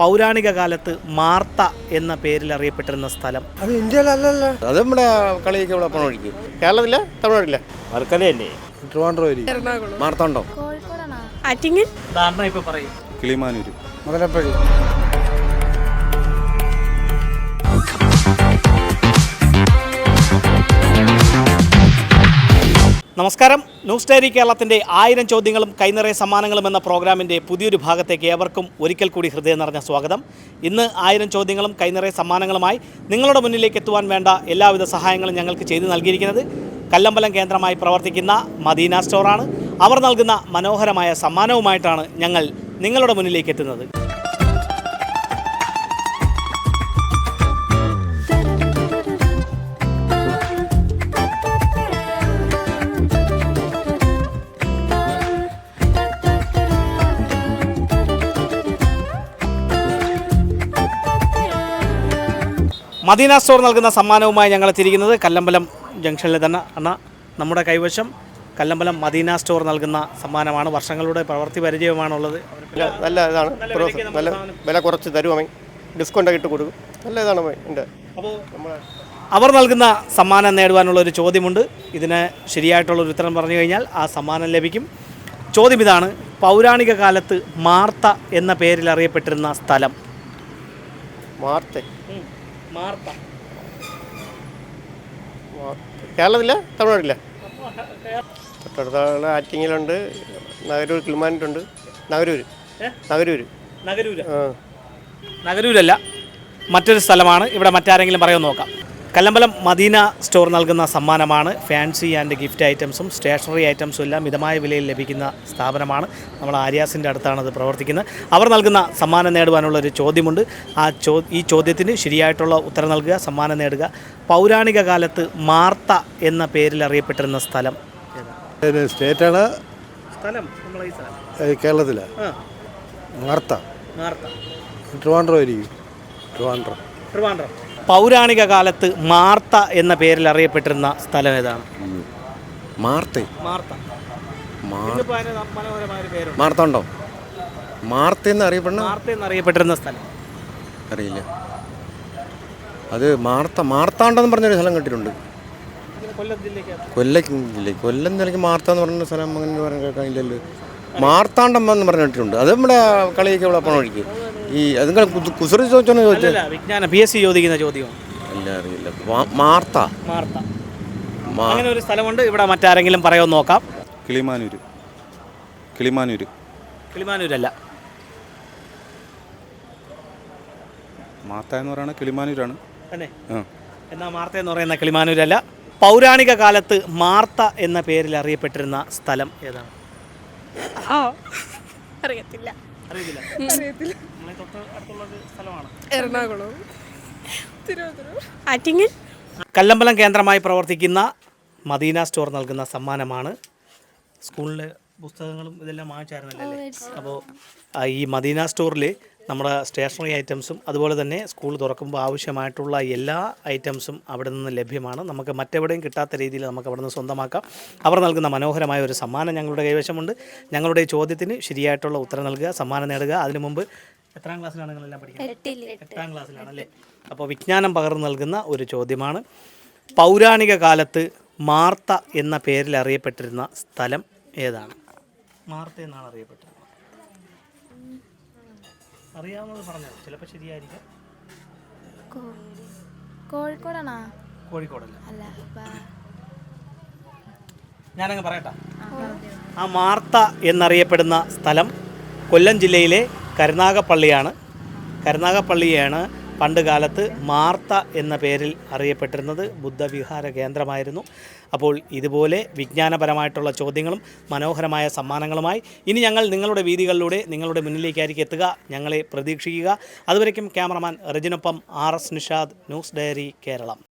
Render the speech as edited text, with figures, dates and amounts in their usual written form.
പൗരാണിക കാലത്ത് മാർത്ത എന്ന പേരിൽ അറിയപ്പെട്ടിരുന്ന സ്ഥലം? അത് ഇന്ത്യയിലല്ലല്ലോ, അത് നമ്മുടെ കളിയൊക്കെ ഇവിടെ ഒഴിക്കും. കേരളത്തില്ല, തമിഴ്നാട്ടില്ല. വർക്കലയല്ലേ? ട്രിവാൻഡ്രം, മാർത്താണ്ഡം, ആറ്റിങ്ങൽ, ധാരണ ഇപ്പൊ പറയും. കിളിമാനൂര്, മുതലപ്പള്ളി. നമസ്കാരം. ന്യൂസ് ഡയറി കേരളത്തിൻ്റെ 1000 ചോദ്യങ്ങളും കൈനിറയ സമ്മാനങ്ങളും എന്ന പ്രോഗ്രാമിൻ്റെ പുതിയൊരു ഭാഗത്തേക്ക് ഏവർക്കും ഒരിക്കൽ കൂടി ഹൃദയം നിറഞ്ഞ സ്വാഗതം. ഇന്ന് 1000 ചോദ്യങ്ങളും കൈനിറയ സമ്മാനങ്ങളുമായി നിങ്ങളുടെ മുന്നിലേക്ക് എത്തുവാൻ വേണ്ട എല്ലാവിധ സഹായങ്ങളും ഞങ്ങൾക്ക് ചെയ്തു നൽകിയിരിക്കുന്നത് കല്ലമ്പലം കേന്ദ്രമായി പ്രവർത്തിക്കുന്ന മദീന സ്റ്റോറാണ്. അവർ നൽകുന്ന മനോഹരമായ സമ്മാനവുമായിട്ടാണ് ഞങ്ങൾ നിങ്ങളുടെ മുന്നിലേക്ക് എത്തുന്നത്. മദീന സ്റ്റോർ നൽകുന്ന സമ്മാനവുമായി ഞങ്ങൾ എത്തിയിരിക്കുന്നത് കല്ലമ്പലം ജംഗ്ഷനിൽ തന്നെ. നമ്മുടെ കൈവശം കല്ലമ്പലം മദീന സ്റ്റോർ നൽകുന്ന സമ്മാനമാണ്. വർഷങ്ങളുടെ പ്രവൃത്തി പരിചയമാണുള്ളത്. നല്ല ഇതാണ്, നല്ല വില കുറച്ച് തരുമേ, ഡിസ്കൗണ്ട് ഇട്ട് കൊടുക്കും. നല്ല ഇതാണ് ഉണ്ട്. അപ്പോൾ അവർ നൽകുന്ന സമ്മാനം നേടുവാനുള്ള ഒരു ചോദ്യമുണ്ട്. ഇതിന് ശരിയായിട്ടുള്ളൊരു ഉത്തരം പറഞ്ഞു കഴിഞ്ഞാൽ ആ സമ്മാനം ലഭിക്കും. ചോദ്യം ഇതാണ്: പൗരാണിക കാലത്ത് മാർത്ത എന്ന പേരിൽ അറിയപ്പെട്ടിരുന്ന സ്ഥലം? മാർത്ത കേരളത്തില്ല, തമിഴ്നാട്ടില്ല. തൊട്ടടുത്ത ആറ്റിങ്ങലുണ്ട്, നഗരൂർ, കിളിമാനൂരുണ്ട്. നഗരൂരല്ല, മറ്റൊരു സ്ഥലമാണ്. ഇവിടെ മറ്റാരെങ്കിലും പറയുമെന്ന് നോക്കാം. കല്ലമ്പലം മദീന സ്റ്റോർ നൽകുന്ന സമ്മാനമാണ്. ഫാൻസി ആൻഡ് ഗിഫ്റ്റ് ഐറ്റംസും സ്റ്റേഷനറി ഐറ്റംസും എല്ലാം മിതമായ വിലയിൽ ലഭിക്കുന്ന സ്ഥാപനമാണ്. നമ്മൾ ആര്യാസിൻ്റെ അടുത്താണ് അത് പ്രവർത്തിക്കുന്നത്. അവർ നൽകുന്ന സമ്മാനം നേടുവാനുള്ള ഒരു ചോദ്യമുണ്ട്. ഈ ചോദ്യത്തിന് ശരിയായിട്ടുള്ള ഉത്തരം നൽകുക, സമ്മാനം നേടുക. പൗരാണിക കാലത്ത് മാർത്ത എന്ന പേരിൽ അറിയപ്പെട്ടിരുന്ന സ്ഥലം? സ്റ്റേറ്റാണ് സ്ഥലം കേരളത്തില്. മാർത്ത, ട്രിവാൻഡ്രം. പൗരാണിക കാലത്ത് മാർത്ത എന്ന പേരിൽ അറിയപ്പെട്ടിരുന്ന സ്ഥലം ഏതാണ്? മാർത്താണ്ഡം, മാർത്ത എന്നറിയപ്പെട്ടിരുന്ന സ്ഥലം അറിയില്ല. അത് മാർത്താണ്ഡം എന്ന് പറഞ്ഞൊരു സ്ഥലം കേട്ടിട്ടുണ്ട്. കൊല്ലം ജില്ലയ്ക്ക് മാർത്ത എന്ന് പറഞ്ഞ സ്ഥലം അങ്ങനെ പറയാൻ കേൾക്കാനില്ലല്ലോ. മാർത്താണ്ഡം എന്ന് പറഞ്ഞു കേട്ടിട്ടുണ്ട്. അത് നമ്മുടെ കളിയൊക്കെ ഇവിടെ ഒഴിക്കും. ഈ അത് കുസൃതി ചോദിച്ചോന്ന് വിജ്ഞാന PSC ചോദിക്കുന്ന ചോദ്യം അല്ല, അറിയില്ല. മാർത്ത അങ്ങനെ ഒരു സ്ഥലമുണ്ട്. ഇവിടെ മറ്റാരെങ്കിലും പറയുമെന്ന് നോക്കാം. കിളിമാനൂരല്ല. മാർത്ത എന്ന് പറയുന്നത് കിളിമാനൂരാണ് തന്നെ. എന്നാൽ മാർത്ത എന്ന് പറയുന്ന കിളിമാനൂരല്ല. പൗരാണിക കാലത്ത് മാർത്ത എന്ന പേരിൽ അറിയപ്പെട്ടിരുന്ന സ്ഥലം ഏതാണ്? അറിയത്തില്ല. എറണാകുളം, ആറ്റിങ്ങൽ. കല്ലമ്പലം കേന്ദ്രമായി പ്രവർത്തിക്കുന്ന മദീന സ്റ്റോർ നൽകുന്ന സമ്മാനമാണ്. സ്കൂളിലെ പുസ്തകങ്ങളും ഇതെല്ലാം വാങ്ങിച്ചായിരുന്നല്ലേ? അപ്പോൾ ഈ മദീന സ്റ്റോറിൽ നമ്മുടെ സ്റ്റേഷനറി ഐറ്റംസും അതുപോലെ തന്നെ സ്കൂൾ തുറക്കുമ്പോൾ ആവശ്യമായിട്ടുള്ള എല്ലാ ഐറ്റംസും അവിടെ നിന്ന് ലഭ്യമാണ്. നമുക്ക് മറ്റെവിടെയും കിട്ടാത്ത രീതിയിൽ നമുക്ക് അവിടെ നിന്ന് സ്വന്തമാക്കാം. അവർ നൽകുന്ന മനോഹരമായ ഒരു സമ്മാനം ഞങ്ങളുടെ കൈവശമുണ്ട്. ഞങ്ങളുടെ ചോദ്യത്തിന് ശരിയായിട്ടുള്ള ഉത്തരം നൽകുക, സമ്മാനം നേടുക. അതിനു മുമ്പ് എത്രാം ക്ലാസ്സിലാണ് നിങ്ങളെല്ലാം പഠിക്കുന്നത്? 8ാം ക്ലാസ്സിലാണല്ലേ? അപ്പോൾ വിജ്ഞാനം പകർന്നു നൽകുന്ന ഒരു ചോദ്യമാണ്. പൗരാണിക കാലത്ത് മാർത്ത എന്ന പേരിൽ അറിയപ്പെട്ടിരുന്ന സ്ഥലം ഏതാണ്? മാർത്ത എന്നാണ് അറിയപ്പെട്ടിരുന്നത്. അറിയാവുന്നത് പറഞ്ഞത് ചിലപ്പോൾ ശരിയായിരിക്കും. കോഴിക്കോടല്ല. ഞാനങ്ങ് പറയട്ടെ. ആ മാർത്ത എന്നറിയപ്പെടുന്ന സ്ഥലം കൊല്ലം ജില്ലയിലെ കരുനാഗപ്പള്ളിയാണ്. കരുനാഗപ്പള്ളിയാണ് പണ്ട് കാലത്ത് മാർത്ത എന്ന പേരിൽ അറിയപ്പെട്ടിരുന്നത്. ബുദ്ധവിഹാര കേന്ദ്രമായിരുന്നു. അപ്പോൾ ഇതുപോലെ വിജ്ഞാനപരമായിട്ടുള്ള ചോദ്യങ്ങളും മനോഹരമായ സമ്മാനങ്ങളുമായി ഇനി ഞങ്ങൾ നിങ്ങളുടെ വീതികളിലൂടെ നിങ്ങളുടെ മുന്നിലേക്കായിരിക്കും എത്തുക. ഞങ്ങളെ പ്രതീക്ഷിക്കുക. അതുവരയ്ക്കും ക്യാമറമാൻ റജിനൊപ്പം RS Nishad, news diary Keralam.